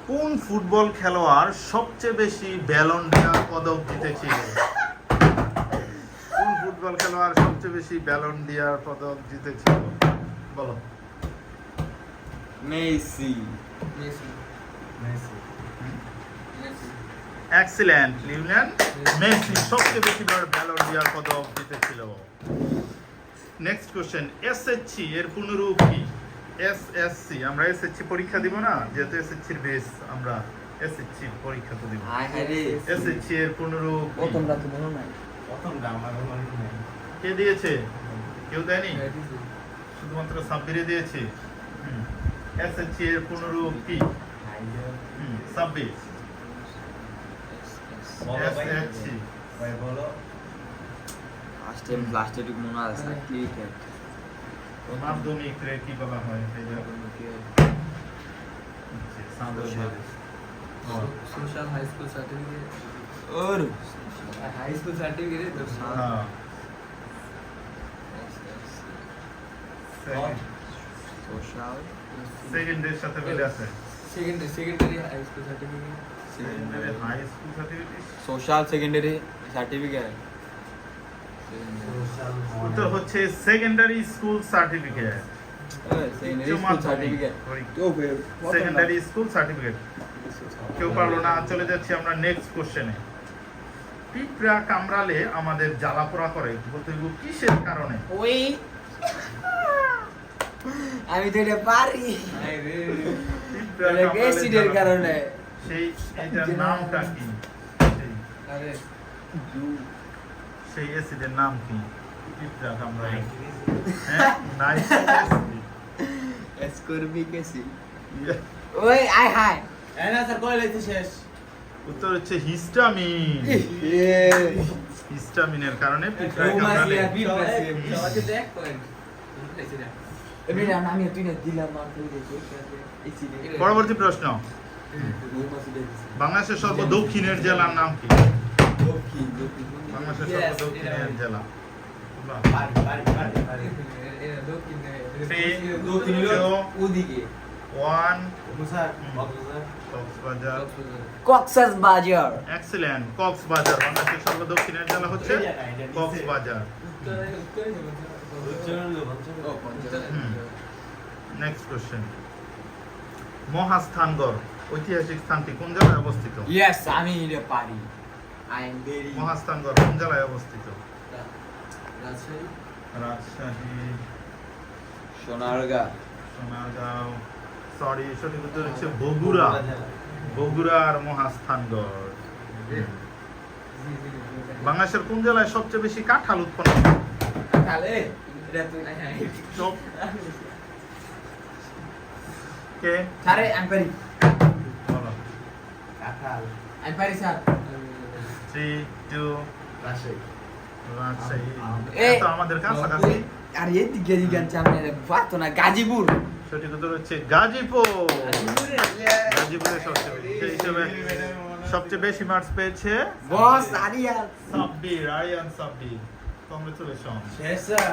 কোন ফুটবল খেলোয়াড় সবচেয়ে বেশি ব্যালন ডি'অর পদক জিতেছিল? কোন ফুটবল খেলোয়াড় সবচেয়ে বেশি ব্যালন ডি'অর পদক জিতেছিল? বলো। মেসি। এক্সিলেন্ট, লিওনেল মেসি সবচেয়ে বেশি ব্যালন ডি'অর পদক জিতেছিল। নেক্সট কোশ্চেন, এসএসসি এর পূর্ণরূপ কি? এসএসসি, আমরা এসএসসি পরীক্ষা দিব না, যেহেতু এসএসসির বেস, আমরা এসএসসি পরীক্ষা তো দিব। এসএসসি এর পূর্ণরূপ কি? প্রথমটা তো মনে নাই। প্রথমটা আমার মনে নেই। কে দিয়েছে? কেউ দেয়নি, শুধুমাত্র সাব্বিরে দিয়েছে। এসএসসি এর পূর্ণরূপ কি? সাব্বির। এসএসসি ভাই বলো। লাস্টে টুকু মনে আছে সার্টিফিকেট। মাধ্যমিক রে কি বলা হয়? Social high school certificate. ওর হাই স্কুল সার্টিফিকেট তো সোশ্যাল সেকেন্ডের সাথে মিলে আছে। Secondary high school certificate. Secondary high school certificate. Social secondary certificate. উত্তর হচ্ছে secondary school certificate. Secondary school certificate. কেউ পারলো না, চলে যাচ্ছি আমরা নেক্সট কোশ্চেনে। পিঁপড়া কামড়ালে আমাদের জ্বালা পোড়া করে, বলতে হইব কিসের কারণে? ওই আমি তো এটা পারি। পিঁপড়া এটা কামড়ালে অ্যাসিডের জ্বালা- কারণে। সেই এটার নামটা কি? আরে সেই অ্যাসিডের নাম কি? পিঁপড়া কামড়ালে হ্যাঁ, নাইট্রিক অ্যাসিড। এসকর্বিক অ্যাসিড। ওই আয় হায়। না স্যার কই লাইতে শেষ। উত্তর হচ্ছে হিস্টামিন। হিস্টামিনের কারণে পিঁপড়া কামড়ালে। সবাইকে দেখ পয়েন্ট। এমনি আমি তুই না দিলাম আর তুই দেখো অ্যাসিড। পরবর্তী প্রশ্ন, বাংলাদেশের সর্ব দক্ষিণের জেলার নাম কি? বাংলাদেশের সর্ব দক্ষিণের জেলা। ওদিকে 1 স্যার কক্সবাজার। কক্সবাজার। এক্সিলেন্ট, কক্সবাজার। বাংলাদেশের সর্ব দক্ষিণের জেলা হচ্ছে কক্সবাজার। নেক্সট কোশ্চেন, মহাস্থানগড় ঐতিহাসিক স্থানটি কোন জেলায় অবস্থিত? ইয়েস আমি এটা পারি। আই এম ভেরি মহাস্থানগড় কোন জেলায় অবস্থিত? রাজশাহী। রাজশাহী, সোনারগাঁ। সোনারগাঁও। সরি, সঠিক উত্তর হচ্ছে বগুড়া। বগুড়ার মহাস্থানগড়। বাংলাদেশের কোন জেলায় সবচেয়ে বেশি কাঁঠাল উৎপন্ন হয়? কালে এটা তুই চুপ। কে? আরে আমি পারি। বলো। কাঁঠাল আমি পারি স্যার। 3 2 রাজশাহী। রাজশাহী। এই, তো আমাদের কাছাকাছি। আর এদিকে দিগান সামনে পারতো না। গাজীপুর। সঠিক উত্তর হচ্ছে গাজীপুর। গাজীপুরে সবচেয়ে বেশি। সেই হিসেবে সবচেয়ে বেশি মার্কস পেয়েছে বস আরিয়াল। সাব্বির, আরিয়ান সাব্বির। কংগ্রেচুলেশন। শেষ স্যার।